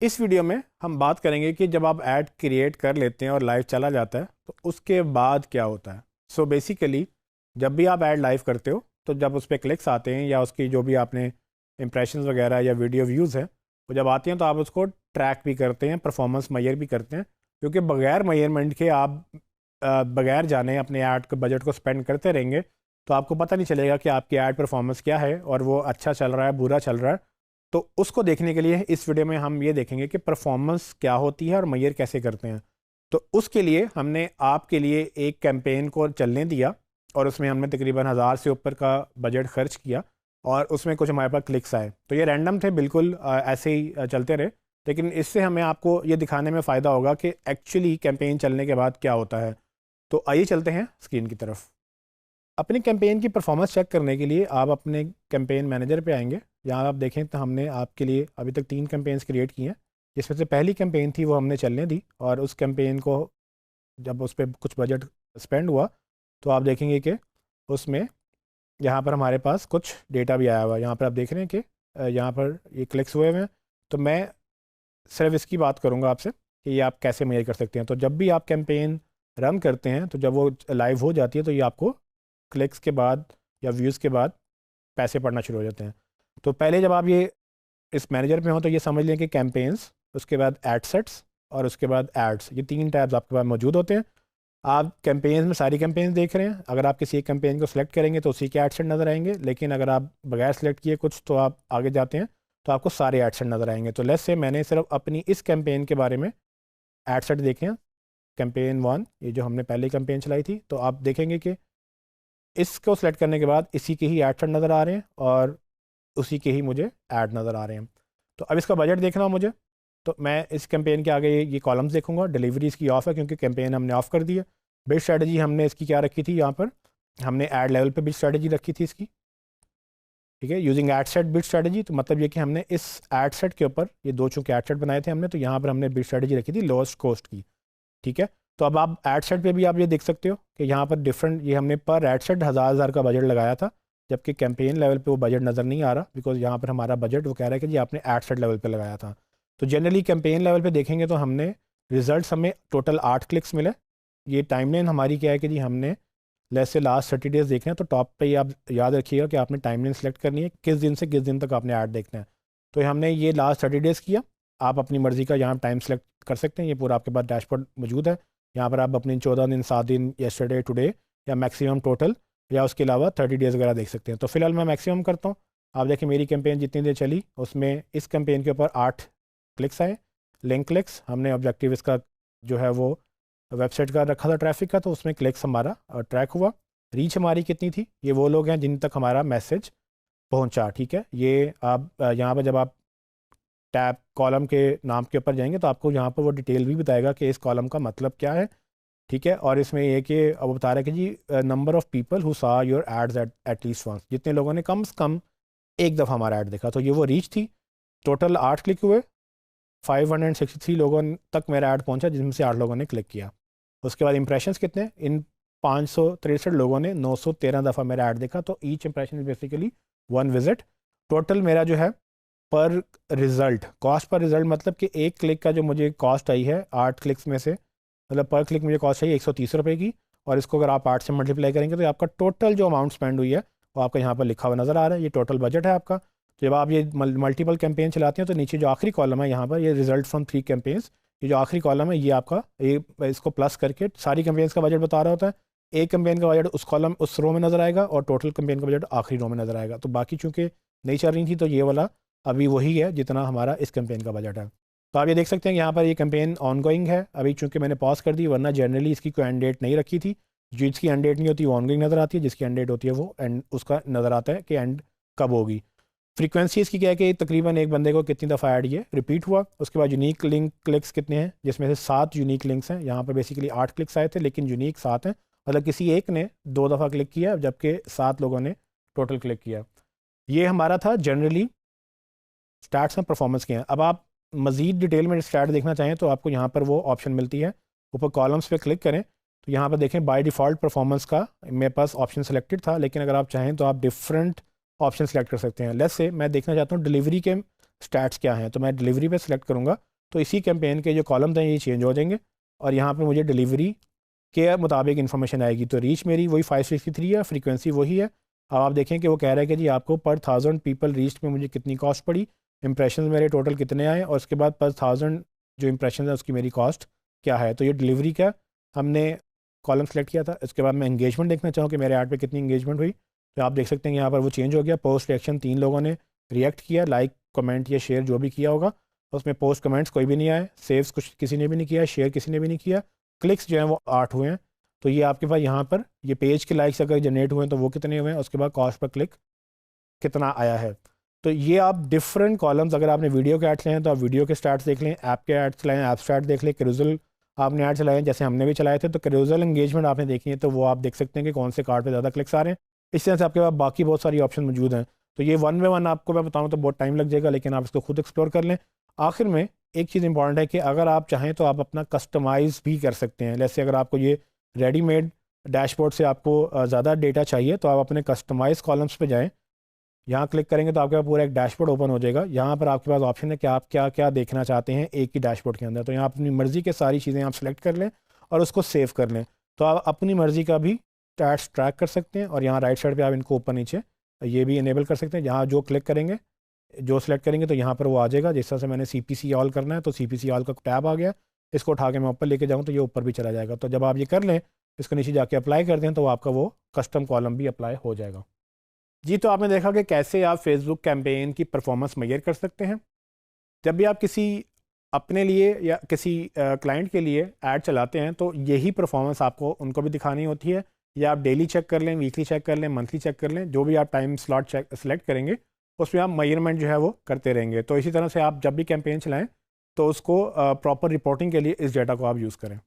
इस वीडियो में हम बात करेंगे कि जब आप ऐड क्रिएट कर लेते हैं और लाइव चला जाता है तो उसके बाद क्या होता है। सो बेसिकली जब भी आप ऐड लाइव करते हो तो जब उस पर क्लिक्स आते हैं या उसकी जो भी आपने इंप्रेशंस वगैरह या वीडियो व्यूज़ हैं वो जब आती हैं तो आप उसको ट्रैक भी करते हैं, परफॉर्मेंस मेजर भी करते हैं, क्योंकि बगैर मेजरमेंट के आप बगैर जाने अपने ऐड के बजट को स्पेंड करते रहेंगे तो आपको पता नहीं चलेगा कि आपकी ऐड परफॉर्मेंस क्या है और वो अच्छा चल रहा है बुरा चल रहा है। तो उसको देखने के लिए इस वीडियो में हम ये देखेंगे कि परफॉर्मेंस क्या होती है और मेजर कैसे करते हैं। तो उसके लिए हमने आपके लिए एक कैंपेन को चलने दिया और उसमें हमने तकरीबन 1000 से ऊपर का बजट खर्च किया और उसमें कुछ हमारे पास क्लिक्स आए। तो ये रैंडम थे, बिल्कुल ऐसे ही चलते रहे, लेकिन इससे हमें आपको ये दिखाने में फ़ायदा होगा कि एक्चुअली कैंपेन चलने के बाद क्या होता है। तो आइए चलते हैं स्क्रीन की तरफ। अपनी कैंपेन की परफॉर्मेंस चेक करने के लिए आप अपने कैंपेन मैनेजर पे आएंगे। यहाँ आप देखें तो हमने आपके लिए अभी तक 3 कैंपेन्स क्रिएट की हैं, जिसमें से पहली कैंपेन थी वो हमने चलने दी और उस कैंपेन को जब उस पर कुछ बजट स्पेंड हुआ तो आप देखेंगे कि उसमें यहाँ पर हमारे पास कुछ डेटा भी आया हुआ है। यहाँ पर आप देख रहे हैं कि यहाँ पर ये क्लिक्स हुए हुए हैं। तो मैं सिर्फ इसकी बात करूँगा आपसे कि ये आप कैसे मेजर कर सकते हैं। तो जब भी आप कैंपेन रन करते हैं तो जब वो लाइव हो जाती है तो ये आपको क्लिक्स के बाद या व्यूज़ के बाद पैसे पड़ना शुरू हो जाते हैं। तो पहले जब आप ये इस मैनेजर में हो तो ये समझ लें कि कैंपेन्स, उसके बाद एड सेट्स और उसके बाद एड्स, ये 3 टैब्स आपके पास मौजूद होते हैं। आप कैंपेन्स में सारी कैंपेन्स देख रहे हैं। अगर आप किसी एक कैंपेन को सिलेक्ट करेंगे तो उसी के एड सेट नज़र आएंगे, लेकिन अगर आप बगैर सेलेक्ट किए कुछ तो आप आगे जाते हैं तो आपको सारे एड सेट नज़र आएंगे। तो लेट्स से मैंने सिर्फ अपनी इस कैंपेन के बारे में एड सेट देखे हैं, कैंपेन 1, ये जो हमने पहली कैंपेन चलाई थी। तो आप देखेंगे कि इसको सेलेक्ट करने के बाद इसी के ही एड सेट नज़र आ रहे हैं और उसी के ही मुझे ऐड नज़र आ रहे हैं। तो अब इसका बजट देखना हो मुझे, तो मैं इस कैंपेन के आगे ये कॉलम्स देखूंगा। डिलीवरी इसकी ऑफ है क्योंकि कैंपेन हमने ऑफ कर दी है। बिड स्ट्रेटजी हमने इसकी क्या रखी थी, यहाँ पर हमने ऐड लेवल पे बिड स्ट्रेटजी रखी थी इसकी, ठीक है, using ad set bid strategy. तो मतलब ये कि हमने इस एड सेट के ऊपर ये दो चूंकि एड सेट बनाए थे हमने, तो यहाँ पर हमने बिड स्ट्रेटजी रखी थी लोएस्ट कॉस्ट की, ठीक है। तो अब आप एड सेट पे भी आप ये देख सकते हो कि यहाँ पर डिफरेंट, ये हमने पर एड सेट हज़ार का बजट लगाया था, जबकि कैंपेन लेवल पे वो बजट नज़र नहीं आ रहा बिकॉज यहाँ पर हमारा बजट वो कह रहा है कि जी आपने एड सेट लेवल पे लगाया था। तो जनरली कैंपेन लेवल पे देखेंगे तो हमने रिजल्ट्स हमें टोटल 8 क्लिक्स मिले। ये टाइमलाइन हमारी क्या है कि जी हमने लेस से लास्ट 30 डेज देखना है, तो टॉप पे ही आप याद रखिएगा कि आपने टाइमलाइन सेलेक्ट करनी है, किस दिन से किस दिन तक आपने ऐड देखना है। तो हमने ये लास्ट 30 डेज़ किया। आप अपनी मर्ज़ी का यहाँ टाइम सेलेक्ट कर सकते हैं, ये पूरा आपके पास डैशबोर्ड मौजूद है। यहाँ पर आप अपनी 14 दिन, 7 दिन, येस्टरडे, टुडे या मैक्सिमम टोटल या उसके अलावा 30 डेज़ वगैरह देख सकते हैं। तो फिलहाल मैं मैक्सिमम करता हूँ। आप देखें मेरी कैंपेन जितनी देर चली उसमें इस कैंपेन के ऊपर 8 क्लिक्स आए, लिंक क्लिक्स। हमने ऑब्जेक्टिव इसका जो है वो वेबसाइट का रखा था ट्रैफिक का, तो उसमें क्लिक्स हमारा ट्रैक हुआ। रीच हमारी कितनी थी, ये वो लोग हैं जिन तक हमारा मैसेज पहुंचा, ठीक है। ये आप यहाँ पर जब आप टैब कॉलम के नाम के ऊपर जाएंगे तो आपको यहाँ पर वो डिटेल भी बताएगा कि इस कॉलम का मतलब क्या है, ठीक है। और इसमें ये कि अब बता रहा है कि जी number of people who saw your ads at least once, जितने लोगों ने कम से कम एक दफ़ा हमारा ऐड देखा। तो ये वो रीच थी। टोटल 8 क्लिक हुए, 563 लोगों तक मेरा ऐड पहुंचा जिनमें से 8 लोगों ने क्लिक किया। उसके बाद इंप्रेशंस कितने, इन 563 लोगों ने 913 दफ़ा मेरा ऐड देखा। तो each impression is basically 1 visit. Total मेरा जो है पर रिज़ल्ट, कॉस्ट पर रिज़ल्ट, मतलब कि एक क्लिक का जो मुझे कॉस्ट आई है 8 क्लिक्स में से, मतलब पर क्लिक मुझे कॉस्ट आई 130 रुपये की। और इसको अगर आप 8 से मल्टीप्लाई करेंगे तो आपका टोटल जो अमाउंट स्पेंड हुई है वो आपका यहाँ पर लिखा हुआ नज़र आ रहा है। ये टोटल बजट है आपका। तो जब आप ये मल्टीपल कैंपेन चलाते हैं तो नीचे जो आखिरी कॉलम है यहाँ पर, ये रिजल्ट फ्रॉम 3 कैंपेन्स, ये जो आखिरी कॉलम है ये आपका, ये इसको प्लस करके सारी कैंपेन्स का बजट बता रहा होता है। एक कैंपेन का बजट उस कॉलम उस रो में नज़र आएगा और टोटल कैंपेन का बजट आखिरी रो में नज़र आएगा। तो बाकी चूँकि नहीं चल रही थी तो ये वाला अभी वही है जितना हमारा इस कैंपेन का बजट है। तो आप ये देख सकते हैं यहाँ पर ये कैंपेन ऑनगोइंग है अभी, चूँकि मैंने पॉज कर दी, वरना जनरली इसकी कोई एंड डेट नहीं रखी थी। जिसकी एंड डेट नहीं होती वो ऑनगोइंग नज़र आती है, जिसकी एंड डेट होती है वो एंड उसका नज़र आता है कि एंड कब होगी। फ्रीक्वेंसी इसकी क्या है कि तकरीबन एक बंदे को कितनी दफ़ा ऐड ये रिपीट हुआ। उसके बाद यूनिक लिंक क्लिक्स कितने हैं, जिसमें से 7 यूनिक लिंक्स हैं। यहाँ पर बेसिकली 8 क्लिक्स आए थे लेकिन यूनिक 7 हैं, मतलब किसी एक ने 2 दफ़ा क्लिक किया जबकि 7 लोगों ने टोटल क्लिक किया। ये हमारा था जनरली स्टैट्स में परफॉर्मेंस के हैं। अब आप मज़ीद डिटेल में स्टैट देखना चाहें तो आपको यहाँ पर वो ऑप्शन मिलती है, ऊपर कॉलम्स पे क्लिक करें तो यहाँ पर देखें बाय डिफ़ॉल्ट परफॉर्मेंस का मेरे पास ऑप्शन सेलेक्टेड था, लेकिन अगर आप चाहें तो आप डिफरेंट ऑप्शन सेलेक्ट कर सकते हैं। लेट्स से मैं देखना चाहता हूँ डिलीवरी के स्टैट्स क्या हैं, तो मैं डिलीवरी पे सिलेक्ट करूँगा तो इसी कैंपेन के जो कॉलम्स हैं ये चेंज हो जाएंगे और यहाँ पे मुझे डिलीवरी के मुताबिक इन्फॉर्मेशन आएगी। तो रीच मेरी वही 563 है, फ्रीक्वेंसी वही है। अब आप देखें कि वो कह रहा है कि जी आपको पर 1000 पीपल रीच में मुझे कितनी कॉस्ट पड़ी, इंप्रेशन मेरे टोटल कितने आए और उसके बाद पर 1000 जो इंप्रेशन है उसकी मेरी कॉस्ट क्या है। तो ये डिलीवरी का हमने कॉलम सेलेक्ट किया था। इसके बाद मैं एंगेजमेंट देखना चाहूँ कि मेरे ऐड पे कितनी एंगेजमेंट हुई, तो आप देख सकते हैं यहाँ पर वो चेंज हो गया। पोस्ट रिएक्शन 3 लोगों ने रिएक्ट किया, लाइक कमेंट या शेयर जो भी किया होगा। उसमें पोस्ट कमेंट्स कोई भी नहीं आए, सेव्स कुछ किसी ने भी नहीं किया, शेयर किसी ने भी नहीं किया। क्लिक्स जो हैं वो 8 हुए हैं। तो ये आपके पास यहाँ पर ये पेज के लाइक्स अगर जनरेट हुए हैं तो वो कितने हुए हैं, उसके बाद कॉस्ट पर क्लिक कितना आया है। तो ये आप डिफरेंट कॉलम्स, अगर आपने वीडियो के ऐड्स लें तो आप वीडियो के स्टार्ट्स देख लें, ऐप के ऐड्स चलाएं, ऐप स्टार्ट देख लें, कैरोसेल आपने ऐड चलाए जैसे हमने भी चलाए थे तो कैरोसेल एंगेजमेंट आपने देखी है तो वो आप देख सकते हैं कि कौन से कार्ड पे ज़्यादा क्लिक्स आ रहे हैं। इस तरह से आपके पास बाकी बहुत सारी ऑप्शन मौजूद हैं। तो ये वन बाय वन आपको मैं बताऊँ तो बहुत टाइम लग जाएगा, लेकिन आप इसको खुद एक्सप्लोर कर लें। आखिर में एक चीज़ इंपॉर्टेंट है कि अगर आप चाहें तो आप अपना कस्टमाइज़ भी कर सकते हैं। जैसे अगर आपको ये रेडीमेड डैशबोर्ड से आपको ज़्यादा डेटा चाहिए तो आप अपने कस्टमाइज कॉलम्स पे जाएं, यहाँ क्लिक करेंगे तो आपके पास पूरा एक डैशबोर्ड ओपन हो जाएगा। यहाँ पर आपके पास ऑप्शन है कि आप क्या क्या देखना चाहते हैं एक ही डैशबोर्ड के अंदर। तो यहाँ अपनी मर्ज़ी के सारी चीज़ें आप सेलेक्ट कर लें और उसको सेव कर लें। तो आप अपनी मर्ज़ी का भी स्टैट्स ट्रैक कर सकते हैं और यहाँ राइट साइड पे आप इनको ऊपर नीचे ये भी इनेबल कर सकते हैं। यहाँ जो क्लिक करेंगे, जो सेलेक्ट करेंगे तो यहाँ पर वो आ जाएगा। जिस तरह से मैंने CPC ऑल करना है तो CPC ऑल का टैब आ गया, इसको उठा के मैं ऊपर लेके जाऊँ तो ये ऊपर भी चला जाएगा। तो जब आप ये कर लें, इसको नीचे जाके अप्लाई कर दें तो आपका वो कस्टम कॉलम भी अप्लाई हो जाएगा। जी, तो आपने देखा कि कैसे आप फेसबुक कैंपेन की परफॉर्मेंस मेजर कर सकते हैं। जब भी आप किसी अपने लिए या किसी क्लाइंट के लिए ऐड चलाते हैं तो यही परफॉर्मेंस आपको उनको भी दिखानी होती है। या आप डेली चेक कर लें, वीकली चेक कर लें, मंथली चेक कर लें, जो भी आप टाइम स्लॉट सेलेक्ट करेंगे उसमें आप मेजरमेंट जो है वो करते रहेंगे। तो इसी तरह से आप जब भी कैंपेन चलाएँ तो उसको प्रॉपर रिपोर्टिंग के लिए इस डेटा को आप यूज़ करें।